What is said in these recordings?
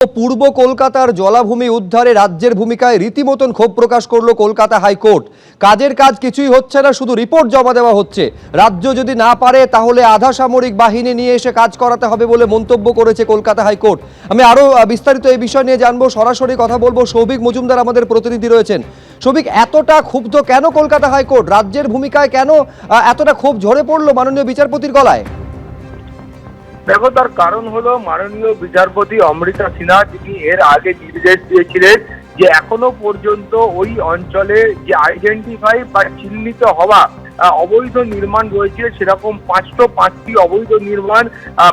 পূর্ব কলকাতার জলাভূমি উদ্ধারে রাজ্যের ভূমিকায় রীতিমতন ক্ষোভ প্রকাশ করলো কলকাতা হাইকোর্ট। কাজের কাজ কিছুই হচ্ছে না, শুধু রিপোর্ট জমা দেওয়া হচ্ছে। রাজ্য যদি না পারে তাহলে আধা সামরিক বাহিনী নিয়ে এসে কাজ করাতে হবে বলে মন্তব্য করেছে কলকাতা হাইকোর্ট। আমি আরো বিস্তারিত এই বিষয় নিয়ে জানবো, সরাসরি কথা বলবো। সৌভিক মজুমদার আমাদের প্রতিনিধি রয়েছেন। সৌভিক, এতটা ক্ষুব্ধ কেন কলকাতা হাইকোর্ট? রাজ্যের ভূমিকায় কেন এতটা ক্ষোভ ঝরে পড়লো মাননীয় বিচারপতির গলায়? দেখো, তার কারণ হলো মাননীয় বিচারপতি অমৃতা সিনহা, যিনি এর আগে নির্দেশ দিয়েছিলেন যে এখনো পর্যন্ত ওই অঞ্চলে যে আইডেন্টিফাই বা চিহ্নিত হওয়া অবৈধ নির্মাণ রয়েছে, সেরকম 505টি অবৈধ নির্মাণ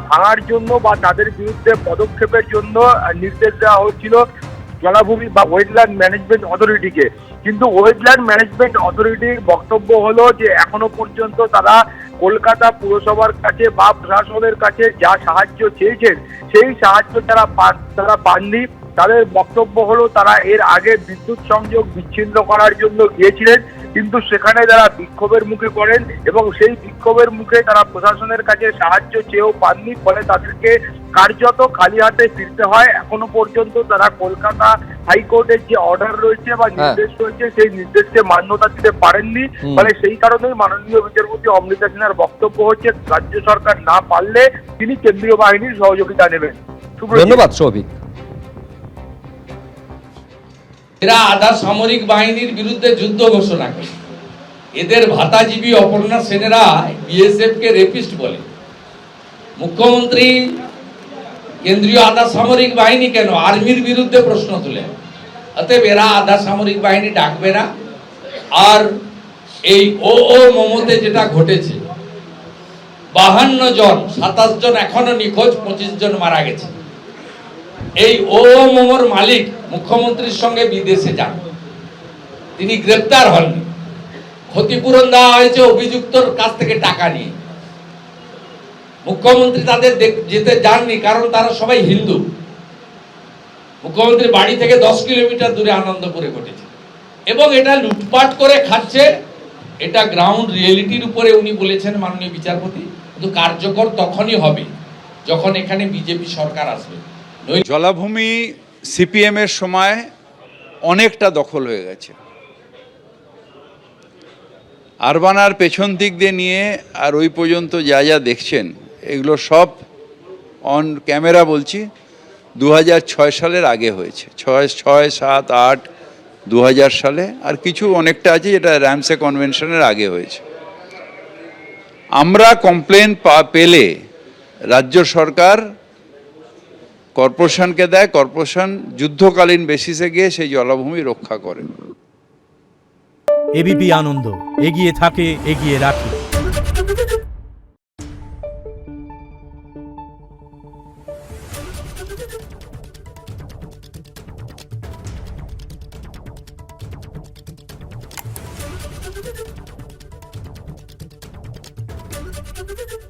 ভাঙার জন্য বা তাদের বিরুদ্ধে পদক্ষেপের জন্য নির্দেশ দেওয়া হচ্ছিল জলাভূমি বা ওয়েটল্যান্ড ম্যানেজমেন্ট অথরিটিকে। কিন্তু ওয়েটল্যান্ড ম্যানেজমেন্ট অথরিটির বক্তব্য হলো যে এখনো পর্যন্ত তারা কলকাতা পুরসভার কাছে বা প্রশাসনের কাছে যা সাহায্য চেয়েছেন সেই সাহায্য তারা পাননি। তাদের বক্তব্য হলো তারা এর আগে বিদ্যুৎ সংযোগ বিচ্ছিন্ন করার জন্য গিয়েছিলেন, কিন্তু সেখানে তারা বিক্ষোভের মুখে পড়েন এবং সেই বিক্ষোভের মুখে তারা প্রশাসনের কাছে সাহায্য চেয়েও পাননি। ফলে তাদেরকে কার্যত খালি হাতে ফিরতে হয়। এখনো পর্যন্ত তারা কলকাতা হাইকোর্টের যে অর্ডার রয়েছে বা নির্দেশ রয়েছে সেই নির্দেশকে মান্যতা দিতে পারেননি। ফলে সেই কারণেই মাননীয় বিচারপতি অমৃতা সিনহার বক্তব্য হচ্ছে রাজ্য সরকার না পারলে তিনি কেন্দ্রীয় বাহিনীর সহযোগিতা নেবেন। ধন্যবাদ সৌভিক। এরা আধা সামরিক বাহিনীর বিরুদ্ধে যুদ্ধ ঘোষণা করে। এদের ভাতাজীবী অপর্ণা সেনেরা বিএসএফ কে রেপিস্ট বলে। মুখ্যমন্ত্রী কেন্দ্রীয় আধা সামরিক বাহিনী কেন, আর্মির বিরুদ্ধে প্রশ্ন তুলে। অতএব এরা আধা সামরিক বাহিনী ডাকবে না। আর এই ও মোমোতে যেটা ঘটেছে, 52 জন, 27 জন এখনো নিখোঁজ, 25 জন মারা গেছে। এই মোমোর মালিক মুখ্যমন্ত্রীর সঙ্গে বিদেশে যান, তিনি গ্রেপ্তার হননি। ক্ষতিপূরণ দেওয়া হয়েছে অভিযুক্তর কাছ থেকে টাকা নিয়ে। মুখ্যমন্ত্রী তাদের যেতে যাননি, কারণ তারা সবাই হিন্দু। মুখ্যমন্ত্রী বাড়ি থেকে 10 কিলোমিটার দূরে আনন্দপুরে ঘটেছে এবং এটা লুটপাট করে খাচ্ছে। এটা গ্রাউন্ড রিয়েলিটির উপরে উনি বলেছেন মাননীয় বিচারপতি। কিন্তু কার্যকর তখনই হবে যখন এখানে বিজেপি সরকার আসবে। জলাভূমি সিপিএম এর সময় অনেকটা দখল হয়ে গেছে। আরবানার পেছন দিক দিয়ে নিয়ে আর ওই পর্যন্ত যা যা দেখছেন এগুলো সব অন ক্যামেরা বলছি 2006 সালের আগে হয়েছে। 6, 7, 8, 2000 সালে, আর কিছু অনেকটা আছে যেটা র্যামসে কনভেনশনের আগে হয়েছে। আমরা কমপ্লেন পেলে রাজ্য সরকার কর্পোরেশনকে দেয়, কর্পোরেশন যুদ্ধকালীন বেসিসে গিয়ে সেই জলাভূমি রক্ষা করে। এবিপি আনন্দ, এগিয়ে থাকে, এগিয়ে রাখে। Thank you.